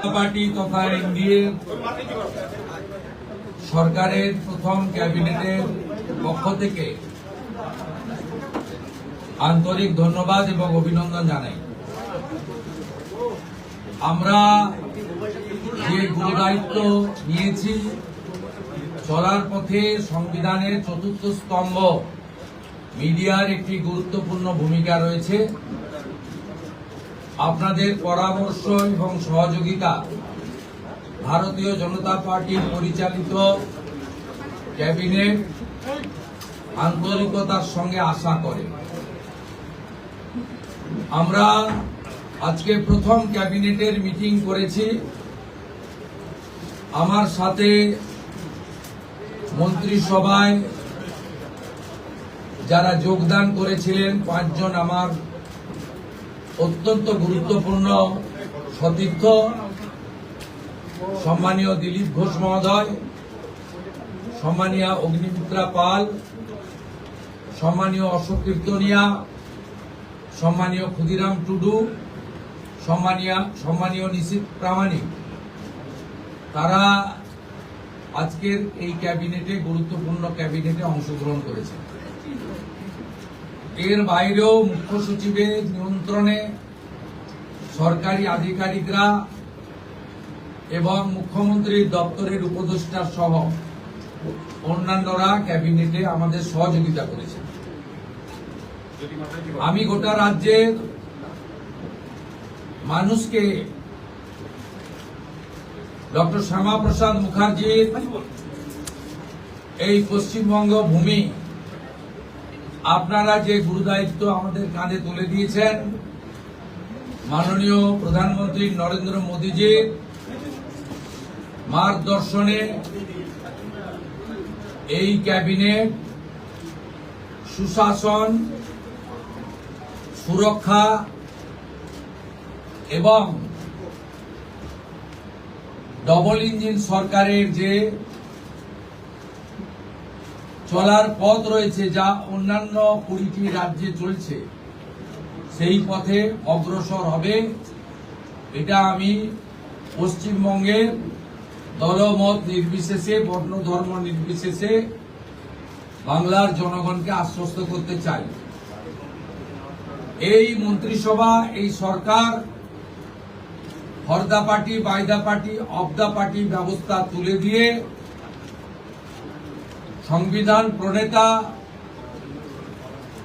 Party তথা NDA সরকারের প্রথম ক্যাবিনেটের পক্ষ থেকে আন্তরিক ধন্যবাদ এবং অভিনন্দন জানাই। আমরা যে গুরুদায়িত্ব নিয়েছি, চলার পথে সংবিধানের চতুর্থ স্তম্ভ মিডিয়ার একটি গুরুত্বপূর্ণ ভূমিকা রয়েছে। আপনাদের পরামর্শ এবং সহযোগিতা ভারতীয় জনতা পার্টির পরিচালিত ক্যাবিনেট আন্তরিকতার সঙ্গে আশা করে। আমরা আজকে প্রথম ক্যাবিনেটের মিটিং করেছি। আমার সাথে মন্ত্রিসভায় যারা যোগদান করেছিলেন 5 জন আমার অত্যন্ত গুরুত্বপূর্ণ সতীর্থ, সম্মানীয় দিলীপ ঘোষ মহোদয়, সম্মানীয় অগ্নিমিত্রা পাল, সম্মানীয় অশোক কীর্তনিয়া, সম্মানীয় ক্ষুদিরাম টুডু, সম্মানীয় নিশীথ প্রামাণিক, তারা আজকের এই ক্যাবিনেটে গুরুত্বপূর্ণ ক্যাবিনেটে অংশগ্রহণ করেছে। এর বাইরেও মুখ্য সচিবের নিয়ন্ত্রণে সরকারি আধিকারিকরা এবং মুখ্যমন্ত্রীর দপ্তরের উপদেষ্টা সহ অন্যান্যরা ক্যাবিনেটে আমাদের সহযোগিতা করেছে। আমি গোটা রাজ্যের মানুষকে ডক্টর শ্যামাপ্রসাদ মুখার্জির এই পশ্চিমবঙ্গ ভূমি আপনারা যে গুরুদায়িত্ব আমাদের কাঁধে তুলে দিয়েছেন, মাননীয় প্রধানমন্ত্রী নরেন্দ্র মোদীজির মার্গদর্শনে এই ক্যাবিনেট সুশাসন, সুরক্ষা এবং ডবল ইঞ্জিন সরকারের যে চলার পথ রয়েছে, যা অন্যান্য 20টি রাজ্যে চলছে, সেই পথে অগ্রসর হবে। এটা আমি পশ্চিমবঙ্গের দলমত নির্বিশেষে, বর্ণ ধর্ম নির্বিশেষে বাংলার জনগণকে আশ্বস্ত করতে চাই। এই মন্ত্রিসভা, এই সরকার for the party, by the party, of the party ব্যবস্থা তুলে দিয়ে সংবিধান প্রণেতা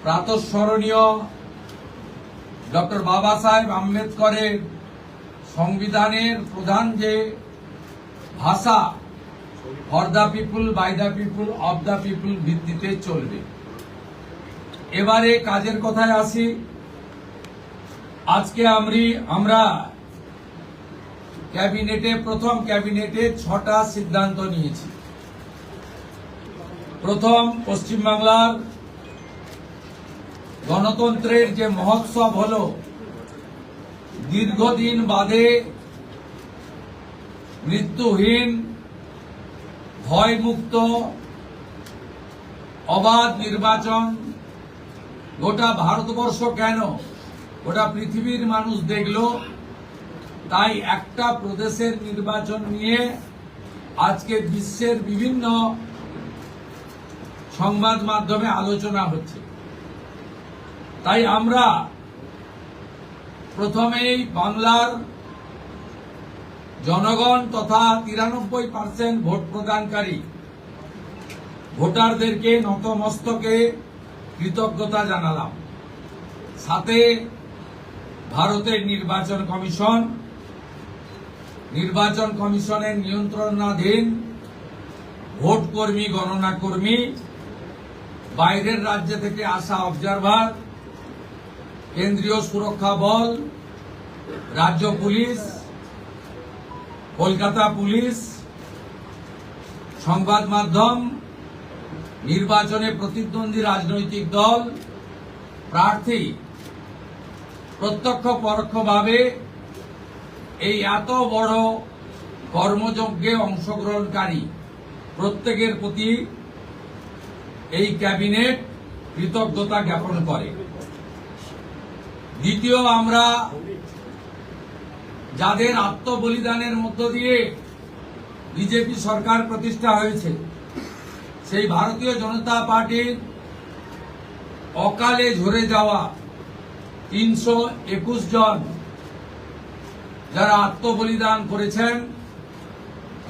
প্রাতঃস্মরণীয় ডক্টর বাবা সাহেব আম্বেদকরের সংবিধানের প্রধান যে ভাষা for the people, by the people, of the people ভিত্তিতে চলবে। এবারে কাজের কথায় আসি। আজকে আমরা ক্যাবিনেটে, প্রথম ক্যাবিনেটে 6টা সিদ্ধান্ত নিয়েছি। প্রথম, পশ্চিমবাংলার গণতন্ত্রের যে মহোৎসব হলো, দীর্ঘদিন বাদে মৃত্যুহীন, ভয়মুক্ত, অবাধ নির্বাচন গোটা ভারতবর্ষ কেন, গোটা পৃথিবীর মানুষ দেখল। তাই একটা প্রদেশের নির্বাচন নিয়ে আজকে বিশ্বের বিভিন্ন সংবাদ মাধ্যমে আলোচনা হচ্ছে। তাই আমরা প্রথমেই বাংলার জনগণ তথা 93% ভোট প্রদানকারী ভোটারদেরকে নতমস্তকে কৃতজ্ঞতা জানালাম। সাথে ভারতের নির্বাচন কমিশনের নিয়ন্ত্রণাধীন ভোট কর্মী, গণনা কর্মী, বাইরের রাজ্য থেকে আসা অবজারভার, কেন্দ্রীয় সুরক্ষা বল, রাজ্য পুলিশ, কলকাতা পুলিশ, সংবাদ মাধ্যম, নির্বাচনে প্রতিদ্বন্দ্বী রাজনৈতিক দল, প্রার্থী, প্রত্যক্ষ পরোক্ষভাবে এই এত বড় কর্মযজ্ঞে অংশগ্রহণকারী প্রত্যেকের প্রতি এই ক্যাবিনেট কৃতজ্ঞতা জ্ঞাপন করে। দ্বিতীয়, আমরা যাদের আত্মবলিদানের মধ্য দিয়ে বিজেপি সরকার প্রতিষ্ঠা হয়েছে, সেই ভারতীয় জনতা পার্টির অকালে ঝরে যাওয়া 321 জন যারা আত্মবলিদান করেছেন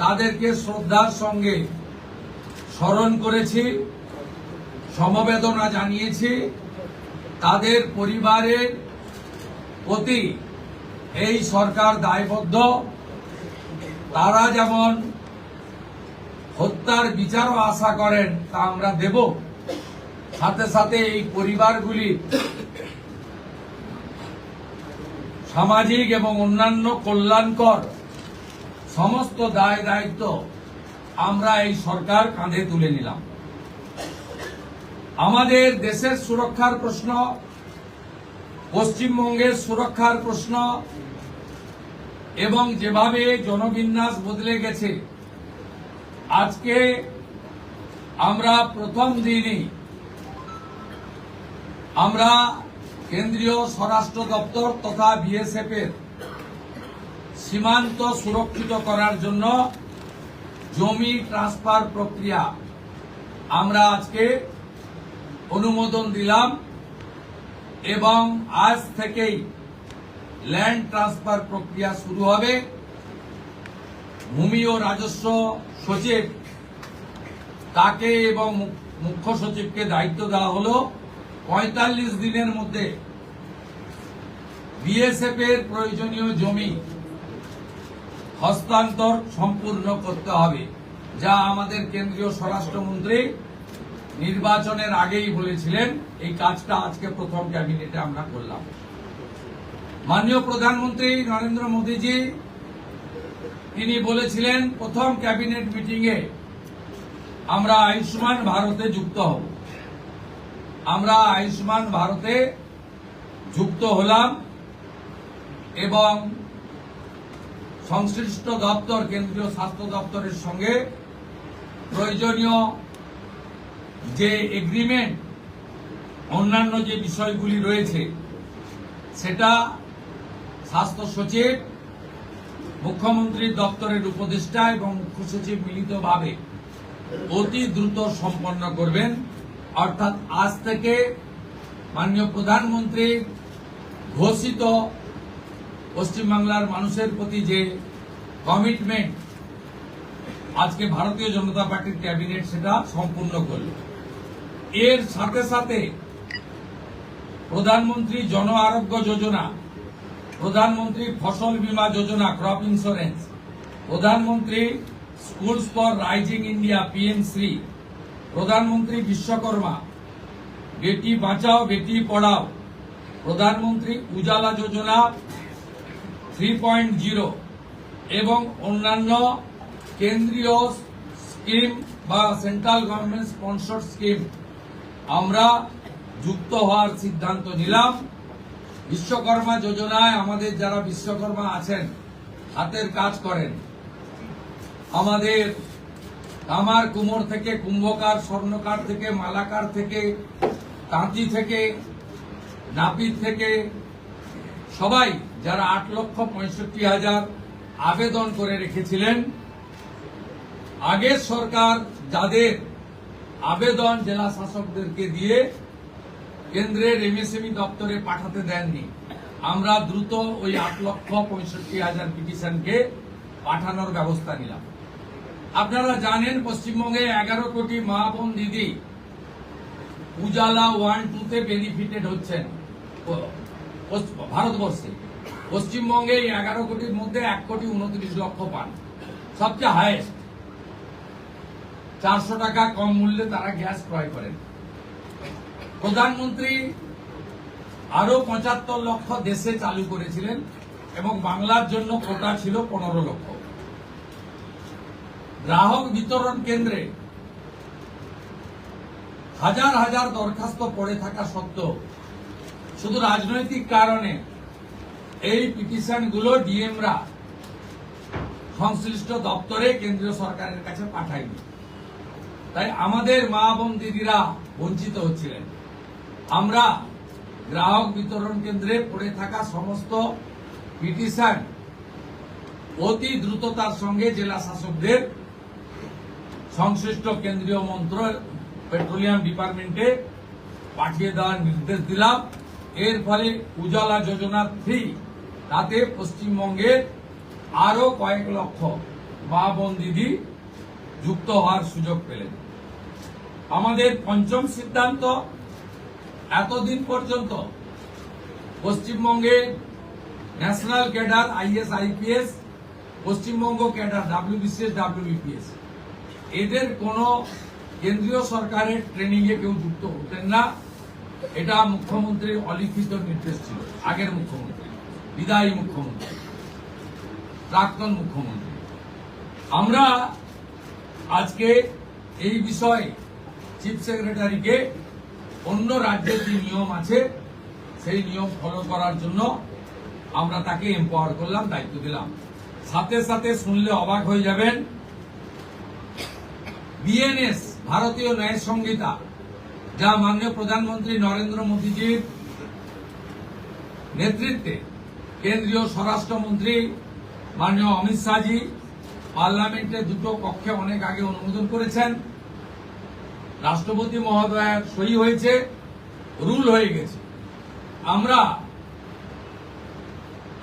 তাদেরকে শ্রদ্ধার সঙ্গে স্মরণ করেছি, সমবেদনা জানিয়েছি। তাদের পরিবারের প্রতি এই সরকার দায়বদ্ধ। তারা যেমন হত্যার বিচারও আশা করেন তা আমরা দেব, সাথে সাথে এই পরিবারগুলি সামাজিক এবং অন্যান্য কল্যাণকর সমস্ত দায় দায়িত্ব আমরা এই সরকার কাঁধে তুলে নিলাম। আমাদের দেশের সুরক্ষার প্রশ্ন, পশ্চিমবঙ্গের সুরক্ষার প্রশ্ন এবং যেভাবে জনবিন্যাস বদলে গেছে, আজকে আমরা প্রথম দিনই আমরা কেন্দ্রীয় স্বরাষ্ট্র দপ্তর তথা বিএসএফ এর সীমান্ত সুরক্ষিত করার জন্য জমি ট্রান্সফার প্রক্রিয়া আমরা আজকে অনুমোদন দিলাম এবং আজ থেকেই ল্যান্ড ট্রান্সফার প্রক্রিয়া শুরু হবে। ভূমি ও রাজস্ব সচিব তাকে এবং মুখ্য সচিবকে দায়িত্ব দেওয়া হলো 45 দিনের মধ্যে বিএসএফ এর প্রয়োজনীয় জমি হস্তান্তর সম্পূর্ণ করতে হবে, যা আমাদের কেন্দ্রীয় স্বরাষ্ট্রমন্ত্রী নির্বাচনের আগেই বলেছিলেন। এই কাজটা আজকে প্রথম ক্যাবিনেটে আমরা করলাম। মাননীয় প্রধানমন্ত্রী নরেন্দ্র মোদীজি তিনি বলেছিলেন প্রথম ক্যাবিনেট মিটিংয়ে আমরা আয়ুষ্মান ভারতে যুক্ত হব। আমরা আয়ুষ্মান ভারতে যুক্ত হলাম এবং সংশ্লিষ্ট দপ্তর কেন্দ্রীয় স্বাস্থ্য দপ্তরের সঙ্গে প্রয়োজনীয় যে এগ্রিমেন্ট অন্যান্য যে বিষয়গুলি রয়েছে সেটা স্বাস্থ্য সচিব, মুখ্যমন্ত্রীর দপ্তরের উপদেষ্টা এবং মুখ্য সচিব মিলিতভাবে অতি দ্রুত সম্পন্ন করবেন। অর্থাৎ আজ থেকে মাননীয় প্রধানমন্ত্রীর ঘোষিত পশ্চিমবাংলার মানুষের প্রতি যে কমিটমেন্ট আজকে ভারতীয় জনতা পার্টির ক্যাবিনেট সেটা সম্পূর্ণ করল। এর সাথে সাথে প্রধানমন্ত্রী জন আরোগ্য যোজনা, প্রধানমন্ত্রী ফসল বীমা যোজনা ক্রপ ইন্স্যুরেন্স, প্রধানমন্ত্রী স্কুলস ফর রাইজিং ইন্ডিয়া পিএমশ্রী, প্রধানমন্ত্রী বিশ্বকর্মা, বেটি বাঁচাও বেটি পড়াও, প্রধানমন্ত্রী উজালা যোজনা 3.0 এবং অন্যান্য কেন্দ্রীয় স্কিম বা সেন্ট্রাল গভর্নমেন্ট স্পন্সর্ড স্কিম আমরা যুক্ত হওয়ার সিদ্ধান্ত নিলাম। বিশ্বকর্মা যোজনায় আমাদের যারা বিশ্বকর্মা আছেন, হাতের কাজ করেন, আমাদের কামার কুমোর থেকে কুম্ভকার, স্বর্ণকার থেকে মালাকার থেকে তাঁতি থেকে নাপিত থেকে সবাই যারা 8,65,000 আবেদন করে রেখেছিলেন, আগের সরকার যাদের আবেদন জেলা শাসকদেরকে দিয়ে কেন্দ্রের এমএসএমই দপ্তরে পাঠাতে দেননি, আমরা দ্রুত ওই 8,65,000 পিটিশনকে পাঠানোর ব্যবস্থা নিলাম। আপনারা জানেন পশ্চিমবঙ্গে 11 কোটি মা বোন দিদি উজালা 1-2 বেনিফিটেড হচ্ছেন ভারতবর্ষে। পশ্চিমবঙ্গে 11 কোটির মধ্যে 1,29,00,000 পান, সবচেয়ে হাইয়েস্ট। 400 টাকা কম মূল্যে তারা গ্যাস ক্রয় করেন। প্রধানমন্ত্রী আরো 75 লক্ষ দেশে চালু করেছিলেন এবং বাংলার জন্য কোটা ছিল 15 লক্ষ। গ্রাহক বিতরণ কেন্দ্রে হাজার হাজার দরখাস্ত পড়ে থাকা সত্ত্বেও শুধু রাজনৈতিক কারণে এই পিটিশনগুলো ডিএমরা সংশ্লিষ্ট দপ্তরে কেন্দ্রীয় সরকারের কাছে পাঠায়নি। তাই আমাদের মা বোন দিদিরা বঞ্চিত হচ্ছিলেন। আমরা গ্রাহক বিতরণ কেন্দ্রে পড়ে থাকা সমস্ত পিটিশন অতি দ্রুততার সঙ্গে জেলা শাসকদের সংশ্লিষ্ট কেন্দ্রীয় পেট্রোলিয়াম ডিপার্টমেন্টে পাঠিয়ে দেওয়ার নির্দেশ দিলাম। এর ফলে উজালা যোজনা 3 তাতে পশ্চিমবঙ্গের আরো কয়েক লক্ষ মা বোন দিদি যুক্ত হওয়ার সুযোগ পেলেন। আমাদের পঞ্চম সিদ্ধান্ত, এতদিন পর্যন্ত পশ্চিমবঙ্গে national cadre is IPS, Paschimbanga cadre WBCS WBPS এদের কোন কেন্দ্রীয় সরকারের ট্রেনিং এ কেউ যুক্ত হতেন না। এটা মুখ্যমন্ত্রীর অলিখিত নির্দেশ ছিল। আগের মুখ্যমন্ত্রী, বিদায়ী মুখ্যমন্ত্রী, প্রাক্তন মুখ্যমন্ত্রী। আমরা আজকে এই বিষয়ে চিফ সেক্রেটারিকে অন্য রাজ্যের যে নিয়ম আছে সেই নিয়ম ফলো করার জন্য আমরা তাকে এম্পাওয়ার করলাম, দায়িত্ব দিলাম। সাথে সাথে শুনলে অবাক হয়ে যাবেন, বিএনএস ভারতীয় ন্যায় সংহিতা, যা মাননীয় প্রধানমন্ত্রী নরেন্দ্র মোদীজির নেতৃত্বে কেন্দ্রীয় স্বরাষ্ট্রমন্ত্রী মাননীয় অমিত শাহজি পার্লামেন্টে দুটো কক্ষে অনেক আগে অনুমোদন করেছেন, রাষ্ট্রপতি মহোদয়ের সই হয়েছে, রুল হয়ে গেছে। আমরা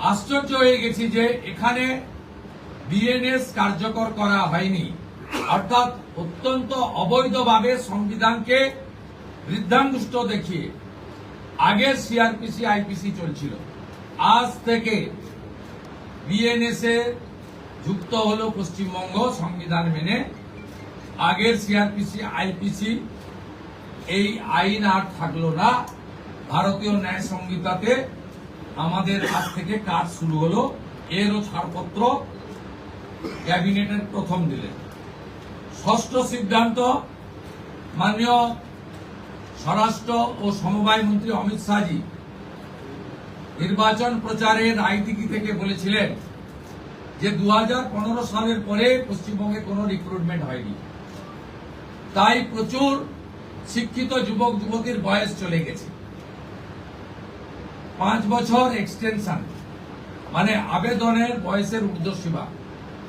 আশ্চর্য হয়ে গেছি যে এখানে বিএনএস কার্যকর করা হয়নি, অর্থাৎ অত্যন্ত অবৈধভাবে সংবিধানকে বৃদ্ধাঙ্গুষ্ঠ দেখিয়ে আগের সিআরপিসি আইপিসি চলছিল। আজ থেকে বিএনএস এ যুক্ত হলো পশ্চিমবঙ্গ সংবিধান মেনে। আগের সিআরপিসি আইপিসি এই আইন আর থাকলো না। ভারতীয় ন্যায় সংহিতাতে আমাদের আজ থেকে কাজ শুরু হলো। এরও ছাড়পত্র ক্যাবিনেটের প্রথম দিলেন। ষষ্ঠ সিদ্ধান্ত, মাননীয় স্বরাষ্ট্র ও সমবায় মন্ত্রী অমিত শাহজি নির্বাচন প্রচারের রায়দিঘি থেকে বলেছিলেন যে 2015 সালের পরে পশ্চিমবঙ্গে কোনো রিক্রুটমেন্ট হয়নি, তাই প্রচুর শিক্ষিত যুবক যুবতীর বয়স চলে গেছে। 5 বছর এক্সটেনশন, মানে আবেদনের বয়সের ঊর্ধ্বসীমা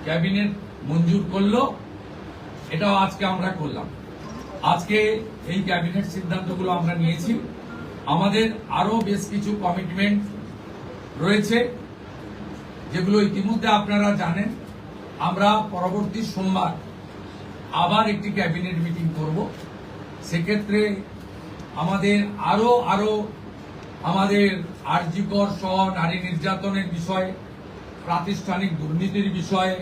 ক্যাবিনেট মঞ্জুর করলো। এটাও আজকে আমরা করলাম। আজকে এই ক্যাবিনেট সিদ্ধান্তগুলো আমরা নিয়েছি। আমাদের আরো বেশ কিছু কমিটমেন্ট রয়েছে, যেগুলো ইতিমধ্যে আপনারা জানেন। আমরা পরবর্তী সোমবার আবার একটি ক্যাবিনেট মিটিং করব। সেক্ষেত্রে আমাদের আরো আমাদের আরজিকর সহ নারী নির্যাতনের বিষয়ে, প্রাতিষ্ঠানিক দুর্নীতির বিষয়ে,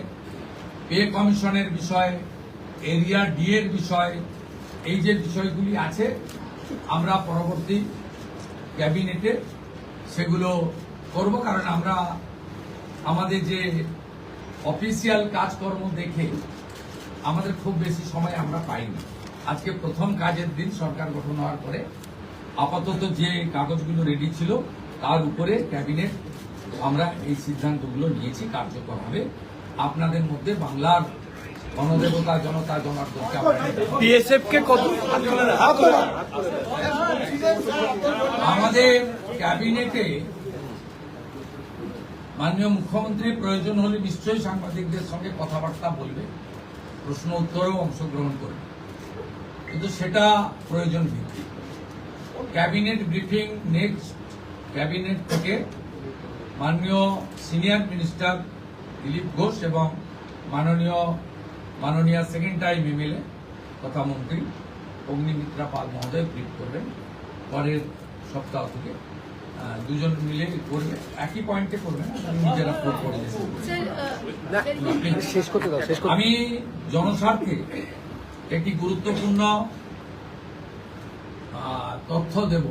পে কমিশনের বিষয়ে, এরিয়া ডি এর বিষয়, এই যে বিষয়গুলি আছে আমরা পরবর্তী ক্যাবিনেটে সেগুলো করব। কারণ আমরা আমাদের যে অফিসিয়াল কাজকর্ম দেখে আমাদের খুব বেশি সময় আমরা পাইনি। আজকে প্রথম কাজের দিন সরকার গঠন হওয়ার পরে আপাতত যে কাগজগুলো রেডি ছিল তার উপরে ক্যাবিনেট আমরা এই সিদ্ধান্তগুলো নিয়েছি, কার্যকর হবে। আপনাদের মধ্যে বাংলার গণদেবতা জনতা জনার্দনকে আমাদের ক্যাবিনেটে মাননীয় মুখ্যমন্ত্রী প্রয়োজন হলে নিশ্চয়ই সাংবাদিকদের সঙ্গে কথাবার্তা বলবে, প্রশ্ন উত্তরেও অংশগ্রহণ করবে, কিন্তু সেটা প্রয়োজন ভিত্তিক। ক্যাবিনেট ব্রিফিং নেক্সট ক্যাবিনেট থেকে মাননীয় সিনিয়র মিনিস্টার দিলীপ ঘোষ এবং মাননীয় সেকেন্ড টাইম এমএলএ তথা মন্ত্রী অগ্নিমিত্রা পাল মহোদয় ব্রিফ করবেন। পরের সপ্তাহ থেকে দুজন মিলে করবে, একই পয়েন্টে করবে না, নিজেরা করে আমি জনস্বার্থে একটি গুরুত্বপূর্ণ তথ্য দেব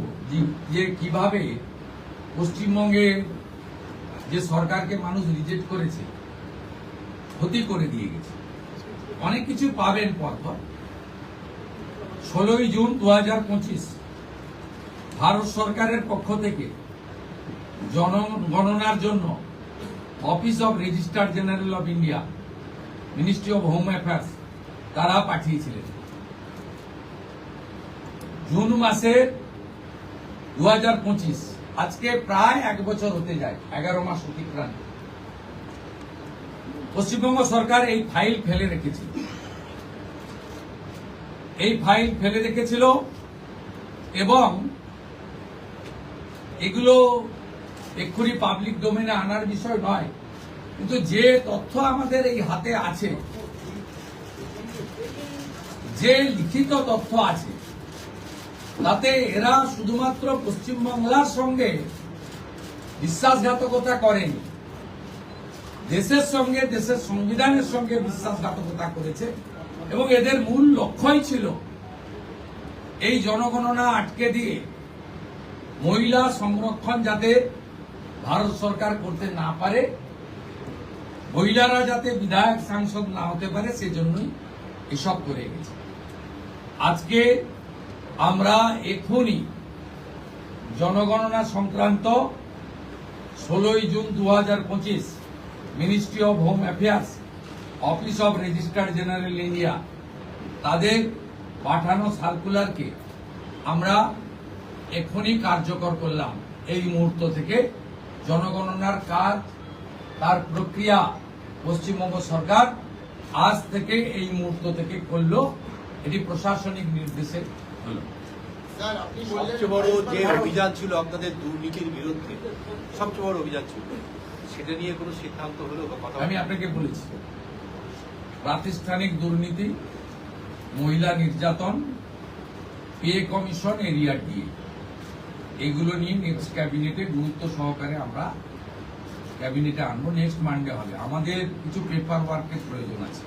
যে কিভাবে পশ্চিমবঙ্গে যে সরকারকে মানুষ রিজেক্ট করেছে, ক্ষতি করে দিয়ে গেছে, অনেক কিছু পাবেন পরপর। 16ই জুন 2025 ভারত সরকারের পক্ষ থেকে জনগণনার জন্য office of registrar general of India, ministry of home affairs তারা পাঠিয়েছিলেন। জুন মাসে 2025, আজকে প্রায় 1 বছর হতে যায়, 11 মাস অতিক্রান্ত। পশ্চিমবঙ্গ সরকার এই ফাইল ফেলে রেখেছিল এবং এগুলো এক্ষুনি পাবলিক ডোমেনে আনার বিষয় নয়, কিন্তু যে তথ্য আমাদের এই হাতে আছে, যে লিখিত তথ্য আছে, তাতে এরা শুধুমাত্র পশ্চিমবাংলার সঙ্গে বিশ্বাসঘাতকতা করেনি, দেশের সঙ্গে, দেশের সংবিধানের সঙ্গে বিশ্বাসঘাতকতা করেছে এবং এদের মূল লক্ষ্যই ছিল এই জনগণনা আটকে দিয়ে মহিলা সংরক্ষণ যাতে ভারত সরকার করতে না পারে, মহিলারা যাতে বিধায়ক সাংসদ না হতে পারে, সেজন্যই এসব করে গেছে। আজকে আমরা এখনই জনগণনা সংক্রান্ত 16 June 2025 ministry of home affairs, office of registrar general India তাদের পাঠানো সার্কুলারকে আমরা এখনই কার্যকর করলাম। এই মুহূর্ত থেকে জনগণনার কাজ, তার প্রক্রিয়া পশ্চিমবঙ্গ সরকার আজ থেকে এই মুহূর্ত থেকে করলো। এটি প্রশাসনিক নির্দেশে হলো। সবচেয়ে বড় যে অভিযান ছিল আপনাদের দুর্নীতির বিরুদ্ধে, সবচেয়ে বড় অভিযান ছিল, সেটা নিয়ে কোনো সিদ্ধান্ত হলো বা কথা? আমি আপনাকে বলেছি, প্রাতিষ্ঠানিক দুর্নীতি, মহিলা নির্যাতন, পে কমিশন, এরিয়া ডিএ, এগুলো নিয়ে নেক্সট ক্যাবিনেটে গুরুত্ব সহকারে আমরা ক্যাবিনেটে আনবো। নেক্সট মানডে হবে। আমাদের কিছু পেপার ওয়ার্কের প্রয়োজন আছে।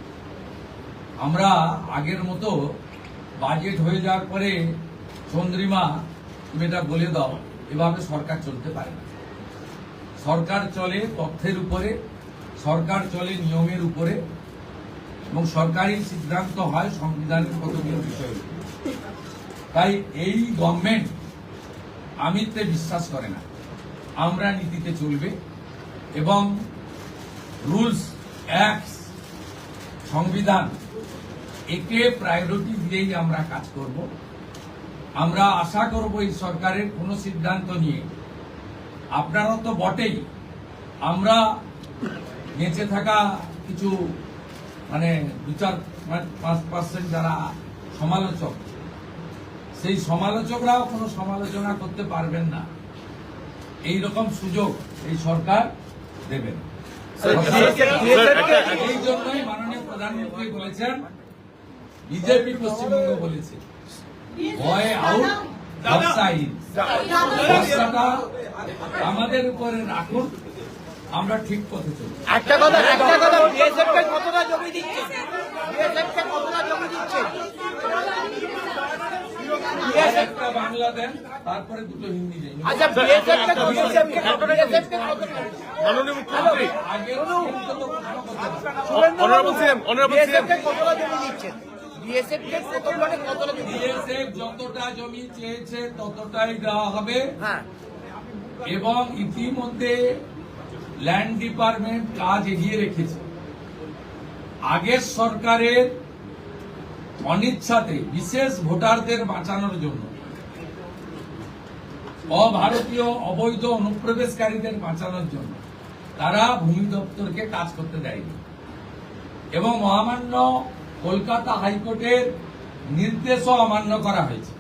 আমরা আগের মতো বাজেট হয়ে যাওয়ার পরে চন্দ্রিমা তুমি এটা বলে দাও, এভাবে সরকার চলতে পারে না। সরকার চলে তথ্যের উপরে, সরকার চলে নিয়মের উপরে এবং সরকারি সিদ্ধান্ত হয় সংবিধানের কতগুলো বিষয়ের উপরে। তাই এই গভর্নমেন্ট আমিত্বে বিশ্বাস করে না, আমরা নীতিতে চলবে এবং রুলস, অ্যাক্টস, সংবিধান, একে প্রায়োরিটি দিয়েই আমরা কাজ করব। আমরা আশা করব এই সরকারের কোনো সিদ্ধান্ত নিয়ে, আপনারা তো বটেই, আমরা বেঁচে থাকা কিছু 2-4-5% যারা সমালোচক, সেই সমালোচকরাও কোনো সমালোচনা করতে পারবেন না, এই রকম সুযোগ এই সরকার দেবেন। এই জন্যই মাননীয় প্রধানমন্ত্রী বলেছেন, বিজেপি পশ্চিমবঙ্গ বলেছে, ভয় আউট, ব্যবসা ইন। ব্যবসাটা আমাদের উপরে রাখুন, আমরা ঠিক পথে চলি। একটা কথা বিএসএফ কে কতটা জমি দিচ্ছে? বিএসএফ কে কতটা জমি দিচ্ছে? একটা বাংলা দেন, তারপরে দুটো হিন্দি দেন। আচ্ছা, বিএসএফ কে কতটা মাননীয় মুখ্যমন্ত্রী, আগের কিন্তু তো প্রশ্ন করতে হবে। অনারেবল সিএম, বিএসএফ কে কতটা জমি দিচ্ছে? বিএসএফ কে কতটা জমি? বিএসএফ যতটা জমি চেয়েছে ততটাই দেওয়া হবে। হ্যাঁ, এবং ইতিমধ্যে ল্যান্ড ডিপার্টমেন্ট কাজ এগিয়ে রেখেছে। আগের সরকারের অনিচ্ছাতে বিশেষ ভোটারদের বাঁচানোর জন্য, অভারতীয় অবৈধ অনুপ্রবেশকারীদের বাঁচানোর জন্য তারা ভূমি দপ্তরকে কাজ করতে দেয়নি এবং মহামান্য কলকাতা হাইকোর্টের নির্দেশও অমান্য করা হয়েছে,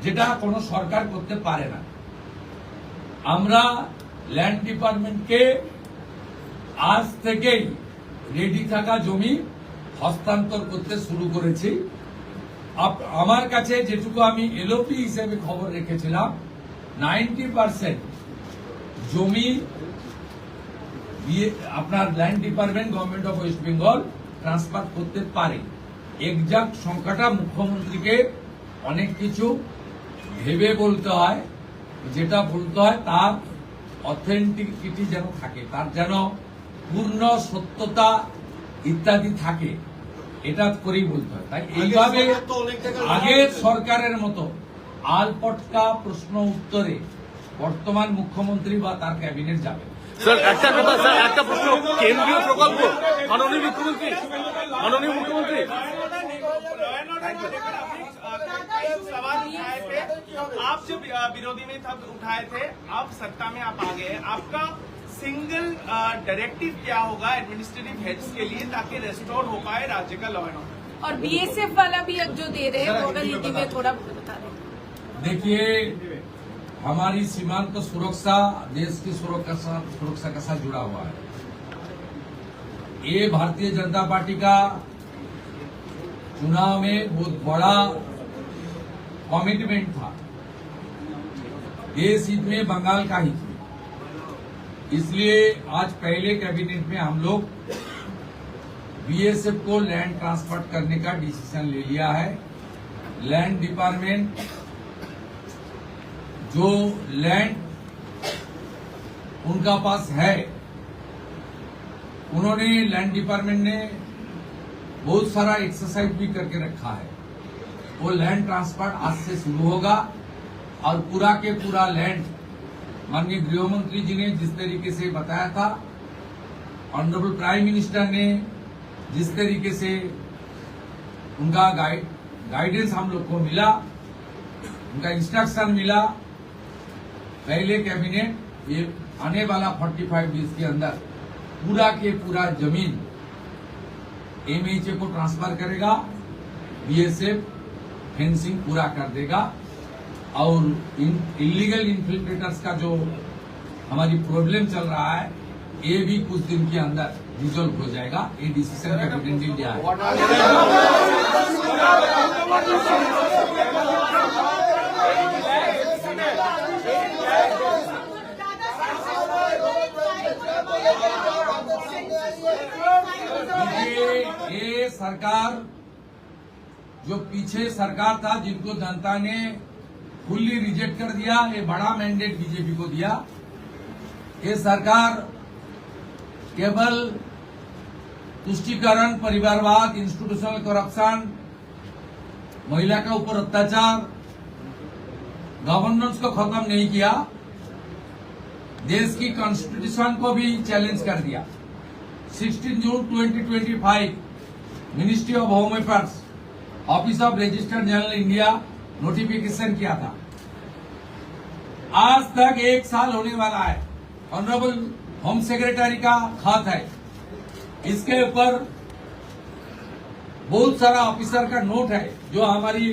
যেটা কোনো সরকার করতে পারে না। আমরা ল্যান্ড ডিপার্টমেন্টকে আজ থেকেই রেডি থাকা জমি হস্তান্তর করতে শুরু করেছি। আমার কাছে যেটুকু আমি এলওপি হিসেবে খবর রেখেছিলাম, 90% জমি আপনার land department government of West Bengal transfer করতে পারে। এক্সাক্ট সংখ্যাটা মুখ্যমন্ত্রীকে অনেক কিছু ভেবে বলতে হয়, যেটা বলতে হয় তার অথেন্টিকিটি যেন থাকে, তার যেন পূর্ণ সত্যতা ইত্যাদি থাকে, এটা করেই বলতে হয়। তাই এইভাবে আগের সরকারের মতো আলপটকা প্রশ্ন উত্তরে বর্তমান মুখ্যমন্ত্রী বা তার ক্যাবিনেট যাবে। স্যার একটা কথা, স্যার একটা প্রশ্ন, কেন্দ্রীয় প্রকল্প, মাননীয় মুখ্যমন্ত্রী, सवाल उठाए थे, आप जब विरोधी में तब उठाए थे, आप सत्ता में आप आ गए, आपका सिंगल डायरेक्टिव क्या होगा एडमिनिस्ट्रेटिव हेड्स के लिए ताकि रेस्टोर हो पाए राज्य का लॉ एंड ऑर्डर? और बीएसएफ वाला भी अब जो दे रहे हैं वो अगर नीति में थोड़ा बता दें। देखिए, हमारी सीमांत सुरक्षा देश की सुरक्षा के साथ जुड़ा हुआ है। ये भारतीय जनता पार्टी का चुनाव में बहुत बड़ा कमिटमेंट था। देश हित में बंगाल का हित में, इसलिए आज पहले कैबिनेट में हम लोग बीएसएफ को लैंड ट्रांसफर करने का डिसीजन ले लिया है। लैंड डिपार्टमेंट जो लैंड उनका पास है, उन्होंने लैंड डिपार्टमेंट ने बहुत सारा एक्सरसाइज भी करके रखा है। वो लैंड ट्रांसफर आज से शुरू होगा और पूरा के पूरा लैंड माननीय गृह मंत्री जी ने जिस तरीके से बताया था, ऑनरेबल प्राइम मिनिस्टर ने जिस तरीके से उनका गाइडेंस हम लोग को मिला, उनका इंस्ट्रक्शन मिला, पहले कैबिनेट ये आने वाला 45 डेज के अंदर पूरा के पूरा जमीन एमएचए को ट्रांसफर करेगा, बीएसएफ फेंसिंग पूरा कर देगा और इलीगल इन्फिल्ट्रेटर्स का जो हमारी प्रॉब्लम चल रहा है ये भी कुछ दिन के अंदर रिजॉल्व हो जाएगा। ये डिसीजन कैबिनेट ने लिया है। ये सरकार जो पीछे सरकार था जिनको जनता ने फुल्ली रिजेक्ट कर दिया, ये बड़ा मैंडेट बीजेपी को दिया। ये सरकार केवल तुष्टीकरण, परिवारवाद, इंस्टीट्यूशनल करप्शन, महिला के ऊपर अत्याचार, गवर्नेंस को खत्म नहीं किया, देश की कॉन्स्टिट्यूशन को भी चैलेंज कर दिया। 16 जून 2025 ministry of home affairs, office of registered general India notification किया था। आज तक 1 साल होने वाला है। ऑनरेबल होम सेक्रेटरी का खत है, इसके ऊपर बहुत सारा ऑफिसर का नोट है जो हमारी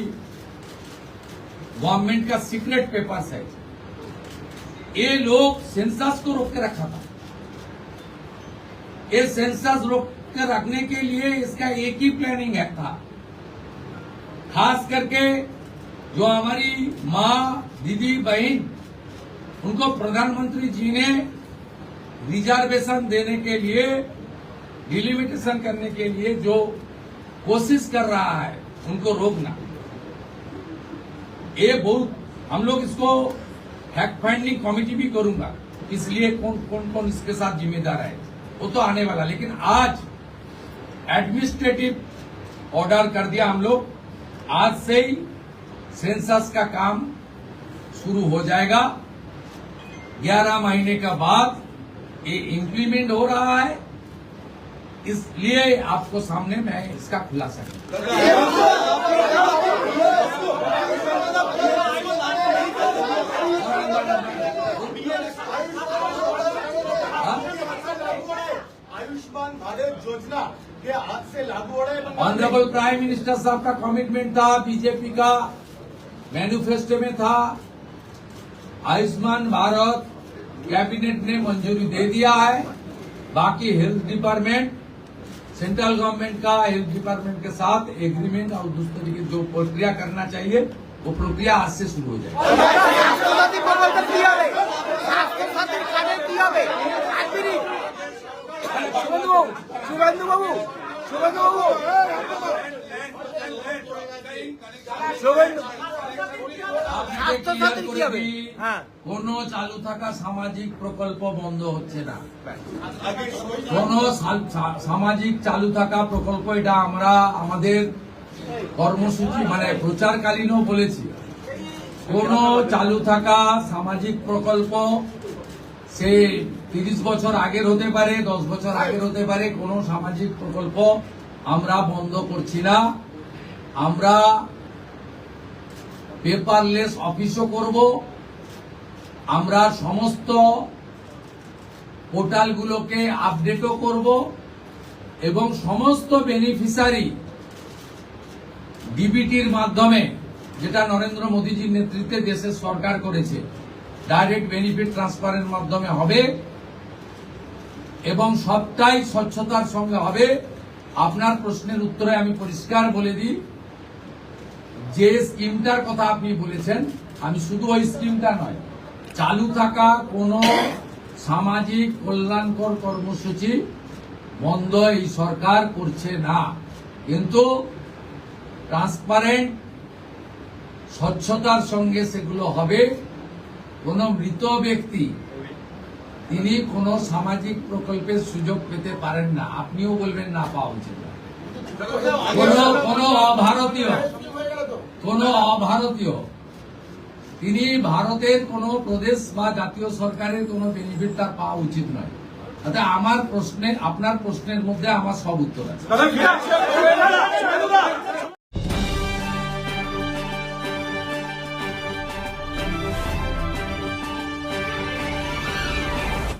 गवर्नमेंट का सीक्रेट पेपर्स है। ये लोग सेंसस को रोक के रखा था। ये सेंसस रोक के रखने के लिए इसका एक ही प्लानिंग है था। खास करके जो हमारी माँ, दीदी, बहन, उनको प्रधानमंत्री जी ने रिजर्वेशन देने के लिए, डिलिमिटेशन करने के लिए जो कोशिश कर रहा है, उनको रोकना। ये बहुत हम लोग इसको फैक्ट फाइंडिंग कमेटी भी करूंगा, इसलिए कौन इसके साथ जिम्मेदार है वो तो आने वाला। लेकिन आज एडमिनिस्ट्रेटिव ऑर्डर कर दिया हम लोग, आज से ही सेंसस का काम शुरू हो जाएगा। 11 महीने के बाद ये इम्प्लीमेंट हो रहा है, इसलिए आपको सामने मैं इसका खुलासा आयुष्मान भारत योजना के आज से लागू हो रहे हैं। ऑनरेबल प्राइम मिनिस्टर साहब का कमिटमेंट था, बीजेपी का मैनिफेस्टो में था। आयुष्मान भारत कैबिनेट ने मंजूरी दे दिया है। बाकी हेल्थ डिपार्टमेंट, सेंट्रल गवर्नमेंट का हेल्थ डिपार्टमेंट के साथ एग्रीमेंट और दूसरे की जो प्रक्रिया करना चाहिए वो प्रक्रिया आज से शुरू हो जाएगी। কোন চালু থাকা সামাজিক প্রকল্প বন্ধ হচ্ছে না। কোন সামাজিক চালু থাকা প্রকল্প, এটা আমরা আমাদের কর্মসূচি মানে প্রচারকালীনও বলেছি। কোন চালু থাকা সামাজিক প্রকল্প সে 30 বছর আগের হতে পারে, 10 বছর আগের হতে পারে, কোন সামাজিক প্রকল্প আমরা বন্ধ করছি না। আমরা পেপারলেস অফিসও করব। আমরা সমস্ত পোর্টালগুলোকে আপডেটও করব এবং সমস্ত বেনিফিশিয়ারি ডিবিটির মাধ্যমে, যেটা নরেন্দ্র মোদীজির নেতৃত্বে দেশের সরকার করেছে, ডাইরেক্ট বেনিফিট ট্রান্সফারের মাধ্যমে হবে এবং সবটাই স্বচ্ছতার সঙ্গে হবে। আপনার প্রশ্নের উত্তরে আমি পরিষ্কার বলে দিই, যে স্কিমটার কথা আপনি বলেছেন, আমি শুধু ওই স্কিমটা নয়, চালু থাকা কোন সামাজিক কল্যাণকর কর্মসূচি বন্ধ এই সরকার করছে না, কিন্তু ট্রান্সপারেন্ট স্বচ্ছতার সঙ্গে সেগুলো হবে। কোন মৃত ব্যক্তি তিনি কোন সামাজিক প্রকল্পের সুযোগ পেতে পারেন না, আপনিও বলবেন না পাওয়া উচিত না। কোন অভারতীয় তিনি ভারতের কোন প্রদেশ বা জাতীয় সরকারের কোন বেনিফিট তার পাওয়া উচিত নয়। অর্থাৎ আমার প্রশ্নে, আপনার প্রশ্নের মধ্যে আমার সব উত্তর আছে।